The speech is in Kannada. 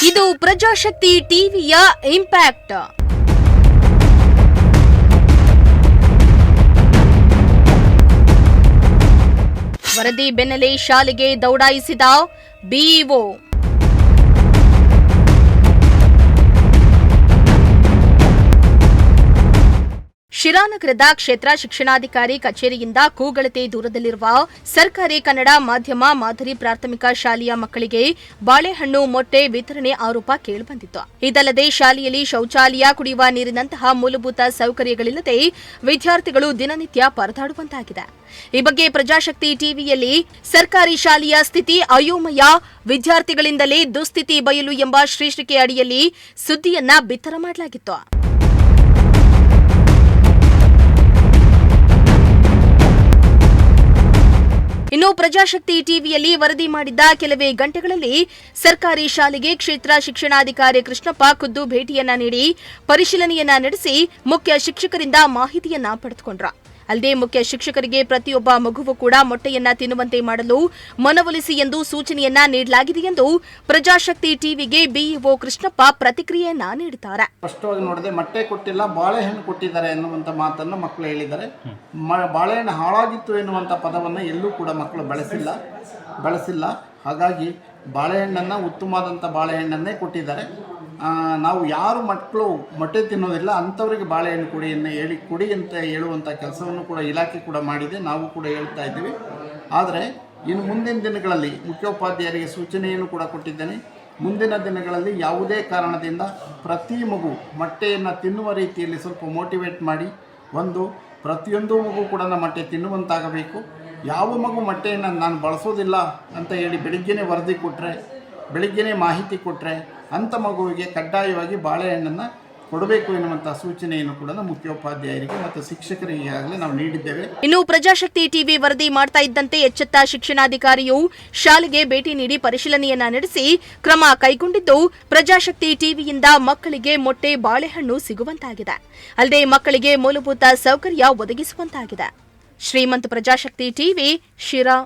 ಇದು ಪ್ರಜಾಶಕ್ತಿ ಟಿವಿಯ ಇಂಪ್ಯಾಕ್ಟ್. ವರದಿ ಬೆನ್ನಲ್ಲೇ ಶಾಲೆಗೆ ದೌಡಾಯಿಸಿದ ಬಿಇಒ. ಶಿರಾನಗರದ ಕ್ಷೇತ್ರ ಶಿಕ್ಷಣಾಧಿಕಾರಿ ಕಚೇರಿಯಿಂದ ಕೂಗಳತೆ ದೂರದಲ್ಲಿರುವ ಸರ್ಕಾರಿ ಕನ್ನಡ ಮಾಧ್ಯಮ ಮಾದರಿ ಪ್ರಾಥಮಿಕ ಶಾಲೆಯ ಮಕ್ಕಳಿಗೆ ಬಾಳೆಹಣ್ಣು ಮೊಟ್ಟೆ ವಿತರಣೆ ಆರೋಪ ಕೇಳಿಬಂದಿತ್ತು. ಇದಲ್ಲದೆ ಶಾಲೆಯಲ್ಲಿ ಶೌಚಾಲಯ, ಕುಡಿಯುವ ನೀರಿನಂತಹ ಮೂಲಭೂತ ಸೌಕರ್ಯಗಳಿಲ್ಲದೆ ವಿದ್ಯಾರ್ಥಿಗಳು ದಿನನಿತ್ಯ ಪರದಾಡುವಂತಾಗಿದೆ. ಈ ಬಗ್ಗೆ ಪ್ರಜಾಶಕ್ತಿ ಟಿವಿಯಲ್ಲಿ ಸರ್ಕಾರಿ ಶಾಲೆಯ ಸ್ಥಿತಿ ಅಯೋಮಯ, ವಿದ್ಯಾರ್ಥಿಗಳಿಂದಲೇ ದುಸ್ಥಿತಿ ಬಯಲು ಎಂಬ ಶೀರ್ಷಿಕೆ ಅಡಿಯಲ್ಲಿ ಸುದ್ದಿಯನ್ನ ಬಿತ್ತರ ಮಾಡಲಾಗಿತ್ತು. ಇನ್ನು ಪ್ರಜಾಶಕ್ತಿ ಟಿವಿಯಲ್ಲಿ ವರದಿ ಮಾಡಿದ್ದ ಕೆಲವೇ ಗಂಟೆಗಳಲ್ಲಿ ಸರ್ಕಾರಿ ಶಾಲೆಗೆ ಕ್ಷೇತ್ರ ಶಿಕ್ಷಣಾಧಿಕಾರಿ ಕೃಷ್ಣಪ್ಪ ಖುದ್ದು ಭೇಟಿಯನ್ನ ನೀಡಿ ಪರಿಶೀಲನೆಯನ್ನ ನಡೆಸಿ ಮುಖ್ಯ ಶಿಕ್ಷಕರಿಂದ ಮಾಹಿತಿಯನ್ನ ಪಡೆದುಕೊಂಡ್ರ. ಅಲ್ಲದೆ ಮುಖ್ಯ ಶಿಕ್ಷಕರಿಗೆ ಪ್ರತಿಯೊಬ್ಬ ಮಗುವು ಕೂಡ ಮೊಟ್ಟೆಯನ್ನ ತಿನ್ನುವಂತೆ ಮಾಡಲು ಮನವೊಲಿಸಿ ಎಂದು ಸೂಚನೆಯನ್ನ ನೀಡಲಾಗಿದೆ ಎಂದು ಪ್ರಜಾಶಕ್ತಿ ಟಿವಿಗೆ ಬಿಇಒ ಕೃಷ್ಣಪ್ಪ ಪ್ರತಿಕ್ರಿಯೆಯನ್ನ ನೀಡಿದ್ದಾರೆ. ಸ್ಪಷ್ಟವಾಗಿ ನೋಡಿದೆ, ಮೊಟ್ಟೆ ಕೊಟ್ಟಿಲ್ಲ, ಬಾಳೆಹಣ್ಣು ಕೊಟ್ಟಿದ್ದಾರೆ ಎನ್ನುವಂಥ ಮಾತನ್ನು ಮಕ್ಕಳು ಹೇಳಿದ್ದಾರೆ. ಬಾಳೆಹಣ್ಣು ಹಾಳಾಗಿತ್ತು ಎನ್ನುವಂಥ ಪದವನ್ನು ಎಲ್ಲೂ ಕೂಡ ಮಕ್ಕಳು ಬಳಸಿಲ್ಲ. ಹಾಗಾಗಿ ಬಾಳೆಹಣ್ಣನ್ನು ಉತ್ತಮವಾದಂಥ ಬಾಳೆಹಣ್ಣನ್ನೇ ಕೊಟ್ಟಿದ್ದಾರೆ. ನಾವು ಯಾರು ಮಕ್ಕಳು ಮೊಟ್ಟೆ ತಿನ್ನೋದಿಲ್ಲ ಅಂಥವರಿಗೆ ಬಾಳೆಹಣ್ಣು ಕೊಡಿ ಅಂತ ಹೇಳುವಂಥ ಕೆಲಸವನ್ನು ಕೂಡ ಇಲಾಖೆ ಕೂಡ ಮಾಡಿದೆ. ನಾವು ಕೂಡ ಹೇಳ್ತಾ ಇದ್ದೀವಿ. ಆದರೆ ಇನ್ನು ಮುಂದಿನ ದಿನಗಳಲ್ಲಿ ಮುಖ್ಯೋಪಾಧ್ಯಾಯರಿಗೆ ಸೂಚನೆಯನ್ನು ಕೂಡ ಕೊಟ್ಟಿದ್ದೇನೆ. ಮುಂದಿನ ದಿನಗಳಲ್ಲಿ ಯಾವುದೇ ಕಾರಣದಿಂದ ಪ್ರತಿ ಮಗು ಮೊಟ್ಟೆಯನ್ನು ತಿನ್ನುವ ರೀತಿಯಲ್ಲಿ ಸ್ವಲ್ಪ ಮೋಟಿವೇಟ್ ಮಾಡಿ, ಪ್ರತಿಯೊಂದು ಮಗು ಕೂಡ ಮೊಟ್ಟೆ ತಿನ್ನುವಂತಾಗಬೇಕು. ಯಾವ ಮಗು ಮೊಟ್ಟೆಯನ್ನು ನಾನು ಬಳಸೋದಿಲ್ಲ ಅಂತ ಹೇಳಿ ಬೆಳಿಗ್ಗೆನೇ ವರದಿ ಕೊಟ್ಟರೆ, ಬೆಳಿಗ್ಗೆನೇ ಮಾಹಿತಿ ಕೊಟ್ಟರೆ ಅಂಥ ಮಗುವಿಗೆ ಕಡ್ಡಾಯವಾಗಿ ಬಾಳೆಹಣ್ಣನ್ನು ಕೊಡಬೇಕು ಎನ್ನುವಂತಹ ಸೂಚನೆಯನ್ನು ಕೂಡ ಮುಖ್ಯೋಪಾಧ್ಯಾಯರಿಗೆ ಮತ್ತು ಶಿಕ್ಷಕರಿಗೆ ಈಗಾಗಲೇ ನಾವು ನೀಡಿದ್ದೇವೆ. ಇನ್ನು ಪ್ರಜಾಶಕ್ತಿ ಟಿವಿ ವರದಿ ಮಾಡ್ತಾ ಇದ್ದಂತೆ ಎಚ್ಚೆತ್ತ ಶಿಕ್ಷಣಾಧಿಕಾರಿಯು ಶಾಲೆಗೆ ಭೇಟಿ ನೀಡಿ ಪರಿಶೀಲನೆಯನ್ನ ನಡೆಸಿ ಕ್ರಮ ಕೈಗೊಂಡಿದ್ದು, ಪ್ರಜಾಶಕ್ತಿ ಟಿವಿಯಿಂದ ಮಕ್ಕಳಿಗೆ ಮೊಟ್ಟೆ, ಬಾಳೆಹಣ್ಣು ಸಿಗುವಂತಾಗಿದೆ. ಅಲ್ಲದೆ ಮಕ್ಕಳಿಗೆ ಮೂಲಭೂತ ಸೌಕರ್ಯ ಒದಗಿಸುವಂತಾಗಿದೆ. ಶ್ರೀಮಂತ ಪ್ರಜಾಶಕ್ತಿ ಟಿವಿ, ಶಿರಾ.